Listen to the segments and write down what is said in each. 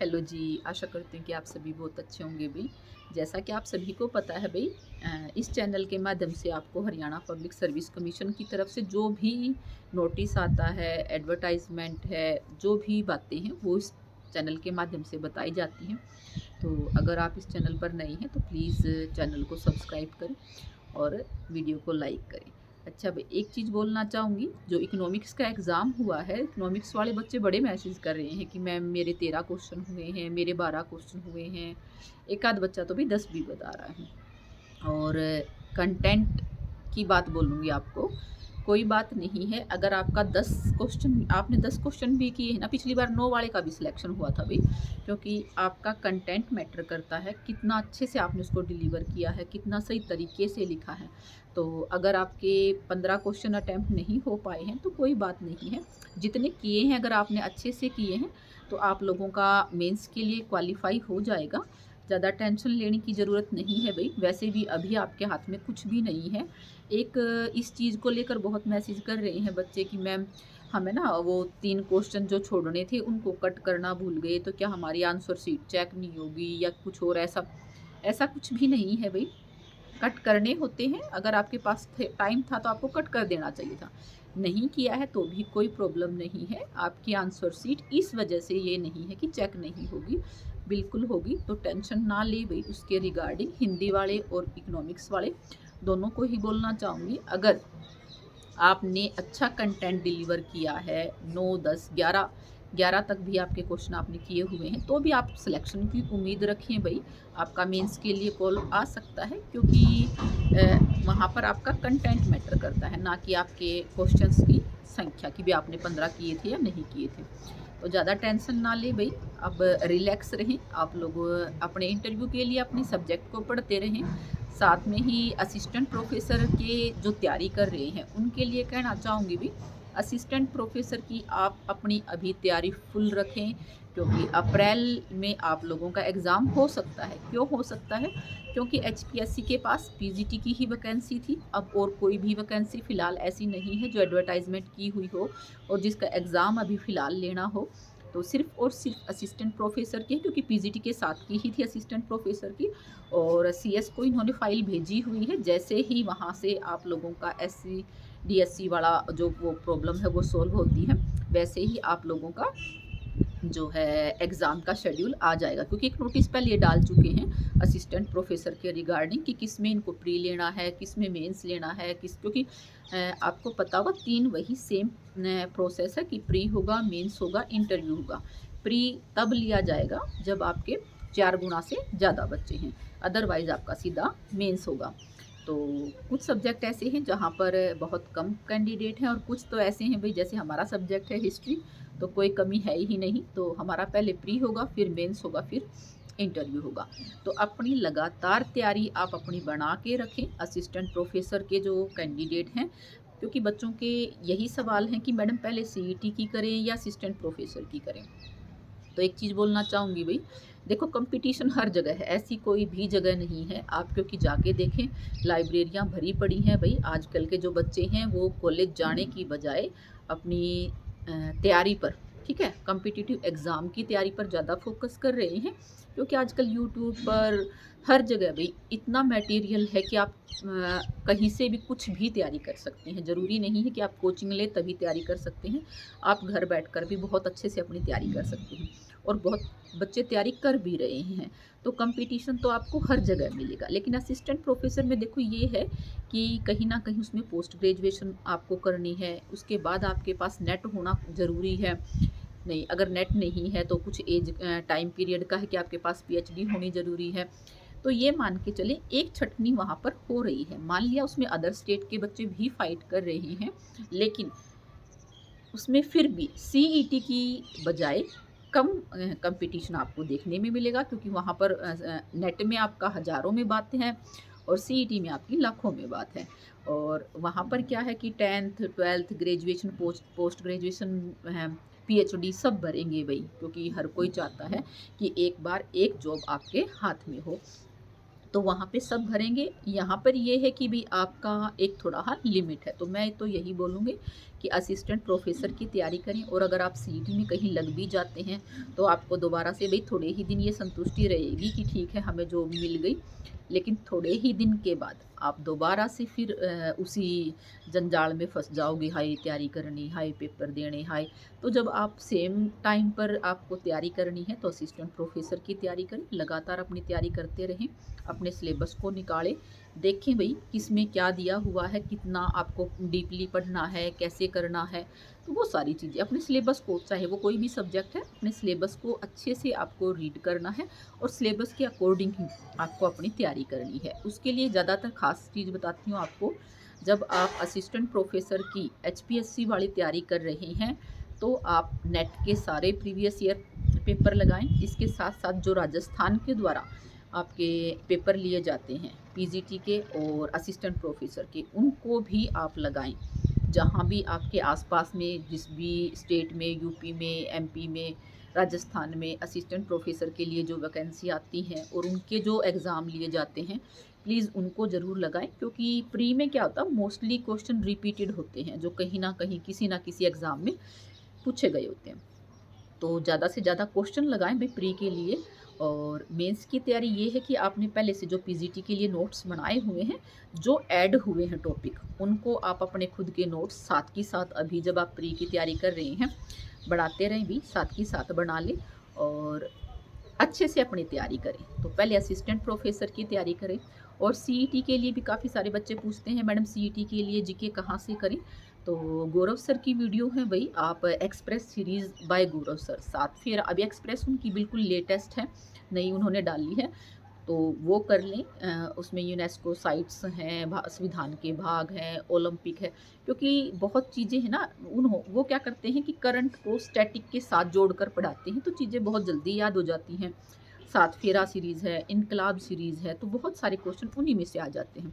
Hello जी, आशा करते हैं कि आप सभी बहुत अच्छे होंगे भई। जैसा कि आप सभी को पता है भई, इस चैनल के माध्यम से आपको हरियाणा पब्लिक सर्विस कमीशन की तरफ से जो भी नोटिस आता है, एडवर्टाइज़मेंट है, जो भी बातें हैं वो इस चैनल के माध्यम से बताई जाती हैं। तो अगर आप इस चैनल पर नए हैं तो प्लीज़ चैनल को सब्सक्राइब करें और वीडियो को लाइक करें। अच्छा भई, एक चीज़ बोलना चाहूँगी, जो इकोनॉमिक्स का एग्ज़ाम हुआ है, इकोनॉमिक्स वाले बच्चे बड़े मैसेज कर रहे हैं कि मैम मेरे 13 क्वेश्चन हुए हैं, मेरे 12 क्वेश्चन हुए हैं। एक आध बच्चा तो भी 10 भी बता रहा है। और कंटेंट की बात बोलूँगी आपको, कोई बात नहीं है अगर आपका 10 क्वेश्चन आपने 10 क्वेश्चन भी किए हैं ना, पिछली बार 9 वाले का भी सिलेक्शन हुआ था भई, क्योंकि आपका कंटेंट मैटर करता है, कितना अच्छे से आपने उसको डिलीवर किया है, कितना सही तरीके से लिखा है। तो अगर आपके 15 क्वेश्चन अटेम्प्ट नहीं हो पाए हैं तो कोई बात नहीं है, जितने किए हैं अगर आपने अच्छे से किए हैं, तो आप लोगों का मेंस के लिए क्वालीफाई हो जाएगा। ज़्यादा टेंशन लेने की ज़रूरत नहीं है भई, वैसे भी अभी आपके हाथ में कुछ भी नहीं है। एक इस चीज़ को लेकर बहुत मैसेज कर रहे हैं बच्चे कि मैम हमें ना वो 3 क्वेश्चन जो छोड़ने थे उनको कट करना भूल गए, तो क्या हमारी आंसर शीट चेक नहीं होगी या कुछ और ऐसा? ऐसा कुछ भी नहीं है भई। कट करने होते हैं, अगर आपके पास टाइम था तो आपको कट कर देना चाहिए था। नहीं किया है तो भी कोई प्रॉब्लम नहीं है। आपकी आंसर शीट इस वजह से ये नहीं है कि चेक नहीं होगी, बिल्कुल होगी। तो टेंशन ना ले भई उसके रिगार्डिंग। हिंदी वाले और इकोनॉमिक्स वाले दोनों को ही बोलना चाहूँगी, अगर आपने अच्छा कंटेंट डिलीवर किया है, 9, 10, 11 11 तक भी आपके क्वेश्चन आपने किए हुए हैं, तो भी आप सिलेक्शन की उम्मीद रखें भई। आपका मेंस के लिए कॉल आ सकता है, क्योंकि वहाँ पर आपका कंटेंट मैटर करता है, ना कि आपके क्वेश्चंस की संख्या कि भी आपने 15 किए थे या नहीं किए थे। तो ज़्यादा टेंशन ना लें भई, अब रिलैक्स रहें। आप लोग अपने इंटरव्यू के लिए अपने सब्जेक्ट को पढ़ते रहें। साथ में ही असिस्टेंट प्रोफ़ेसर के जो तैयारी कर रहे हैं, उनके लिए कहना चाहूँगी भी, असिस्टेंट प्रोफ़ेसर की आप अपनी अभी तैयारी फुल रखें, क्योंकि अप्रैल में आप लोगों का एग्ज़ाम हो सकता है। क्यों हो सकता है? क्योंकि एचपीएससी के पास पीजीटी की ही वैकेंसी थी, अब और कोई भी वैकेंसी फ़िलहाल ऐसी नहीं है जो एडवर्टाइज़मेंट की हुई हो और जिसका एग्ज़ाम अभी फ़िलहाल लेना हो। तो सिर्फ़ और सिर्फ़ असिस्टेंट प्रोफ़ेसर की है, क्योंकि पीजीटी के साथ की ही थी असिस्टेंट प्रोफ़ेसर की। और सीएस को इन्होंने फ़ाइल भेजी हुई है। जैसे ही वहाँ से आप लोगों का एससी, डीएससी वाला जो वो प्रॉब्लम है वो सॉल्व होती है, वैसे ही आप लोगों का जो है एग्ज़ाम का शेड्यूल आ जाएगा, क्योंकि एक नोटिस पहले ये डाल चुके हैं असिस्टेंट प्रोफ़ेसर के रिगार्डिंग कि किस में इनको प्री लेना है, किस में मेंस लेना है, किस क्योंकि आपको पता होगा 3 वही सेम प्रोसेस है कि प्री होगा, मेंस होगा, इंटरव्यू होगा। प्री तब लिया जाएगा जब आपके 4 गुना से ज़्यादा बच्चे हैं, अदरवाइज़ आपका सीधा मेंस होगा। तो कुछ सब्जेक्ट ऐसे हैं जहाँ पर बहुत कम कैंडिडेट हैं और कुछ तो ऐसे हैं भई, जैसे हमारा सब्जेक्ट है हिस्ट्री, तो कोई कमी है ही नहीं। तो हमारा पहले प्री होगा, फिर मेंस होगा, फिर इंटरव्यू होगा। तो अपनी लगातार तैयारी आप अपनी बना के रखें। असिस्टेंट प्रोफ़ेसर के जो कैंडिडेट हैं, क्योंकि बच्चों के यही सवाल हैं कि मैडम पहले सीईटी की करें या असिस्टेंट प्रोफ़ेसर की करें। तो एक चीज़ बोलना चाहूँगी भई, देखो कंपटीशन हर जगह है, ऐसी कोई भी जगह नहीं है। आप क्योंकि जाके देखें, लाइब्रेरियाँ भरी पड़ी हैं भई। आजकल के जो बच्चे हैं वो कॉलेज जाने की बजाय अपनी तैयारी पर, ठीक है, कॉम्पिटिटिव एग्ज़ाम की तैयारी पर ज़्यादा फ़ोकस कर रहे हैं। क्योंकि आजकल यूट्यूब पर हर जगह भई इतना मटेरियल है कि आप कहीं से भी कुछ भी तैयारी कर सकते हैं। ज़रूरी नहीं है कि आप कोचिंग लें तभी तैयारी कर सकते हैं। आप घर बैठकर भी बहुत अच्छे से अपनी तैयारी कर सकते हैं। और बहुत बच्चे तैयारी कर भी रहे हैं। तो कंपटीशन तो आपको हर जगह मिलेगा, लेकिन असिस्टेंट प्रोफ़ेसर में देखो ये है कि कहीं न कहीं उसमें पोस्ट ग्रेजुएशन आपको करनी है, उसके बाद आपके पास नेट होना ज़रूरी है। नहीं, अगर नेट नहीं है तो कुछ टाइम पीरियड का है कि आपके पास पीएचडी होनी ज़रूरी है। तो ये मान के चलें एक छँटनी वहाँ पर हो रही है। मान लिया उसमें अदर स्टेट के बच्चे भी फाइट कर रहे हैं, लेकिन उसमें फिर भी सीईटी की बजाय कम कंपटीशन आपको देखने में मिलेगा, क्योंकि वहाँ पर नेट में आपका हज़ारों में बात है और सीईटी में आपकी लाखों में बात है। और वहाँ पर क्या है कि 10th 12th graduation, post post graduation, PhD सब भरेंगे भई, क्योंकि हर कोई चाहता है कि एक बार एक जॉब आपके हाथ में हो। तो वहाँ पे सब भरेंगे। यहाँ पर ये है कि भई आपका एक थोड़ा लिमिट है। तो मैं तो यही बोलूँगी कि असिस्टेंट प्रोफेसर की तैयारी करें, और अगर आप सीईटी में कहीं लग भी जाते हैं तो आपको दोबारा से भाई थोड़े ही दिन ये संतुष्टि रहेगी कि ठीक है हमें जॉब मिल गई, लेकिन थोड़े ही दिन के बाद आप दोबारा से फिर उसी जंजाल में फंस जाओगे, हाय तैयारी करनी, हाय पेपर देने, हाय। तो जब आप सेम टाइम पर आपको तैयारी करनी है तो असिस्टेंट प्रोफेसर की तैयारी करें, लगातार अपनी तैयारी करते रहें, अपने सिलेबस को निकालें, देखें भाई किस में क्या दिया हुआ है, कितना आपको डीपली पढ़ना है, कैसे करना है। तो वो सारी चीज़ें अपने सिलेबस को, चाहे वो कोई भी सब्जेक्ट है, अपने सिलेबस को अच्छे से आपको रीड करना है और सिलेबस के अकॉर्डिंग ही आपको अपनी तैयारी करनी है। उसके लिए ज़्यादातर खास चीज़ बताती हूँ आपको, जब आप असिस्टेंट प्रोफेसर की एचपीएससी वाली तैयारी कर रहे हैं तो आप नेट के सारे प्रीवियस ईयर पेपर लगाएं। इसके साथ साथ जो राजस्थान के द्वारा आपके पेपर लिए जाते हैं पीजीटी के और असिस्टेंट प्रोफेसर के, उनको भी आप लगाएं। जहाँ भी आपके आसपास में, जिस भी स्टेट में, यूपी में, एमपी में, राजस्थान में असिस्टेंट प्रोफेसर के लिए जो वैकेंसी आती हैं और उनके जो एग्ज़ाम लिए जाते हैं, प्लीज़ उनको ज़रूर लगाएं। क्योंकि प्री में क्या होता है, मोस्टली क्वेश्चन रिपीटेड होते हैं जो कहीं ना कहीं किसी ना किसी एग्ज़ाम में पूछे गए होते हैं। तो ज़्यादा से ज़्यादा क्वेश्चन लगाएं भाई प्री के लिए। और मेंस की तैयारी ये है कि आपने पहले से जो पीजीटी के लिए नोट्स बनाए हुए हैं, जो ऐड हुए हैं टॉपिक, उनको आप अपने खुद के नोट्स साथ की साथ अभी जब आप प्री की तैयारी कर रहे हैं बढ़ाते रहें भी, साथ की साथ बना लें और अच्छे से अपनी तैयारी करें। तो पहले असिस्टेंट प्रोफेसर की तैयारी करें। और सीईटी के लिए भी काफ़ी सारे बच्चे पूछते हैं मैडम सीईटी के लिए जीके कहाँ से करें, तो गौरव सर की वीडियो है भाई, आप एक्सप्रेस सीरीज़ बाय गौरव सर, साथ फिर अभी एक्सप्रेस उनकी बिल्कुल लेटेस्ट है, नई उन्होंने डाली है, तो वो कर लें। उसमें यूनेस्को साइट्स हैं, संविधान के भाग हैं, ओलंपिक है, क्योंकि बहुत चीज़ें हैं ना, वो क्या करते हैं कि करंट को स्टैटिक के साथ जोड़कर पढ़ाते हैं, तो चीज़ें बहुत जल्दी याद हो जाती हैं। सात फेरा सीरीज़ है, इनकलाब सीरीज़ है, तो बहुत सारे क्वेश्चन उन्हीं में से आ जाते हैं।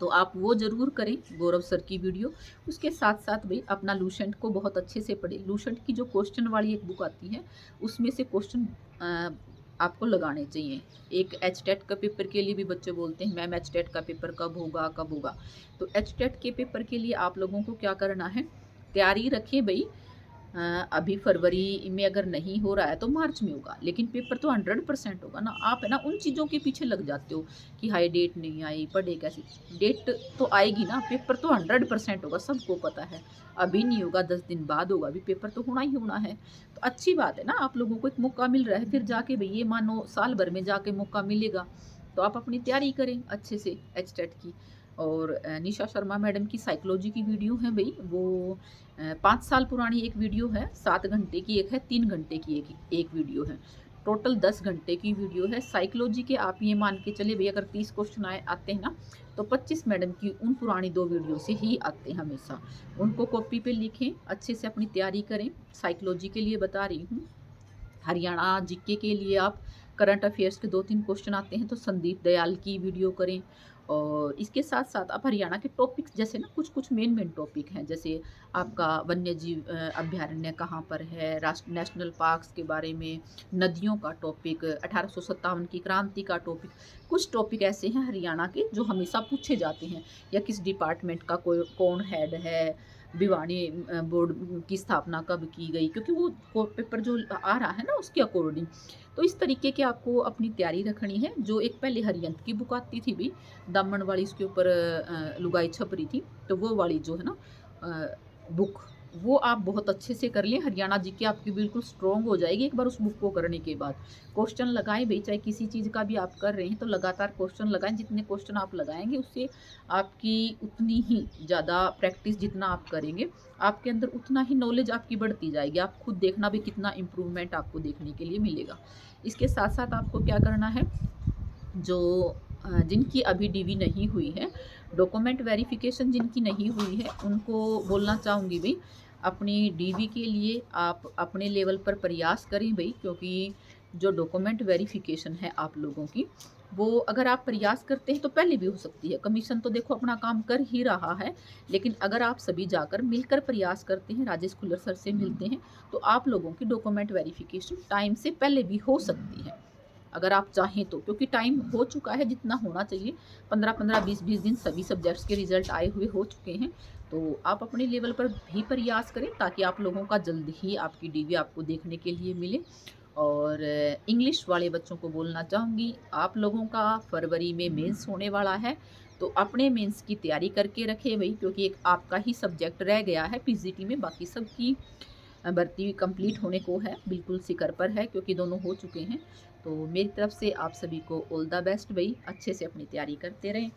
तो आप वो ज़रूर करें गौरव सर की वीडियो। उसके साथ साथ भाई अपना लूसेंट को बहुत अच्छे से पढ़ें। लूसेंट की जो क्वेश्चन वाली एक बुक आती है उसमें से क्वेश्चन आपको लगाने चाहिए। एक एचटेट का पेपर के लिए भी बच्चे बोलते हैं मैम एचटेट का पेपर कब होगा कब होगा, तो एचटेट के पेपर के लिए आप लोगों को क्या करना है, तैयारी रखें भाई। अभी फरवरी में अगर नहीं हो रहा है तो मार्च में होगा, लेकिन पेपर तो 100% होगा ना। आप है ना उन चीज़ों के पीछे लग जाते हो कि हाई डेट नहीं आई, पढ़े कैसे, डेट तो आएगी ना, पेपर तो 100% होगा, सबको पता है। अभी नहीं होगा 10 दिन बाद होगा, अभी पेपर तो होना ही होना है। तो अच्छी बात है ना, आप लोगों को एक मौका मिल रहा है, फिर जाके भाई ये मानो साल भर में जाके मौका मिलेगा, तो आप अपनी तैयारी करें अच्छे से एचटेट की। और निशा शर्मा मैडम की साइकोलॉजी की वीडियो है भाई, वो 5 साल पुरानी एक वीडियो है, 7 घंटे की एक है, 3 घंटे की एक वीडियो है, टोटल 10 घंटे की वीडियो है साइकोलॉजी के। आप ये मान के चले भाई अगर 30 क्वेश्चन आते हैं ना, तो 25 मैडम की उन पुरानी 2 वीडियो से ही आते हैं हमेशा। उनको कॉपी पे लिखें, अच्छे से अपनी तैयारी करें। साइकोलॉजी के लिए बता रही हूँ। हरियाणा जीके के लिए आप करंट अफेयर्स के 2-3 क्वेश्चन आते हैं तो संदीप दयाल की वीडियो करें। और इसके साथ साथ आप हरियाणा के टॉपिक्स, जैसे ना कुछ कुछ मेन टॉपिक हैं, जैसे आपका वन्य जीव अभ्यारण्य कहाँ पर है, राष्ट्र नेशनल पार्क्स के बारे में, नदियों का टॉपिक, 1857 की क्रांति का टॉपिक, कुछ टॉपिक ऐसे हैं हरियाणा के जो हमेशा पूछे जाते हैं। या किस डिपार्टमेंट का कोई कौन हेड है, भिवानी बोर्ड की स्थापना कब की गई, क्योंकि वो पेपर जो आ रहा है ना उसके अकॉर्डिंग। तो इस तरीके के आपको अपनी तैयारी रखनी है। जो एक पहले हरियंत की बुक आती थी भी, दामन वाली, उसके ऊपर लुगाई छप रही थी, तो वो वाली जो है ना बुक, वो आप बहुत अच्छे से कर लें। हरियाणा जीके आपकी बिल्कुल स्ट्रॉन्ग हो जाएगी एक बार उस बुक को करने के बाद। क्वेश्चन लगाएं भाई, चाहे किसी चीज़ का भी आप कर रहे हैं तो लगातार क्वेश्चन लगाएं। जितने क्वेश्चन आप लगाएंगे उससे आपकी उतनी ही ज़्यादा प्रैक्टिस, जितना आप करेंगे आपके अंदर उतना ही नॉलेज आपकी बढ़ती जाएगी। आप खुद देखना भी कितना इम्प्रूवमेंट आपको देखने के लिए मिलेगा। इसके साथ साथ आपको क्या करना है, जो जिनकी अभी डीवी नहीं हुई है, डॉक्यूमेंट वेरिफिकेशन जिनकी नहीं हुई है, उनको बोलना चाहूँगी भाई अपनी डीवी के लिए आप अपने लेवल पर प्रयास करें भाई। क्योंकि जो डॉक्यूमेंट वेरिफिकेशन है आप लोगों की, वो अगर आप प्रयास करते हैं तो पहले भी हो सकती है। कमीशन तो देखो अपना काम कर ही रहा है, लेकिन अगर आप सभी जाकर मिलकर प्रयास करते हैं, राजेश खुल्लर सर से मिलते हैं, तो आप लोगों की डॉक्यूमेंट वेरिफिकेशन टाइम से पहले भी हो सकती है। अगर आप चाहें तो, क्योंकि टाइम हो चुका है जितना होना चाहिए, 15-15, 20-20 दिन सभी सब्जेक्ट्स के रिज़ल्ट आए हुए हो चुके हैं। तो आप अपने लेवल पर भी प्रयास करें ताकि आप लोगों का जल्द ही आपकी डीवी आपको देखने के लिए मिले। और इंग्लिश वाले बच्चों को बोलना चाहूँगी, आप लोगों का फरवरी में मेंस होने वाला है, तो अपने मेंस की तैयारी करके रखें भई, क्योंकि एक आपका ही सब्जेक्ट रह गया है पीजीटी में, बाकी सबकी भर्ती कंप्लीट होने को है, बिल्कुल सिकर पर है क्योंकि दोनों हो चुके हैं। तो मेरी तरफ से आप सभी को ऑल द बेस्ट भई, अच्छे से अपनी तैयारी करते रहें।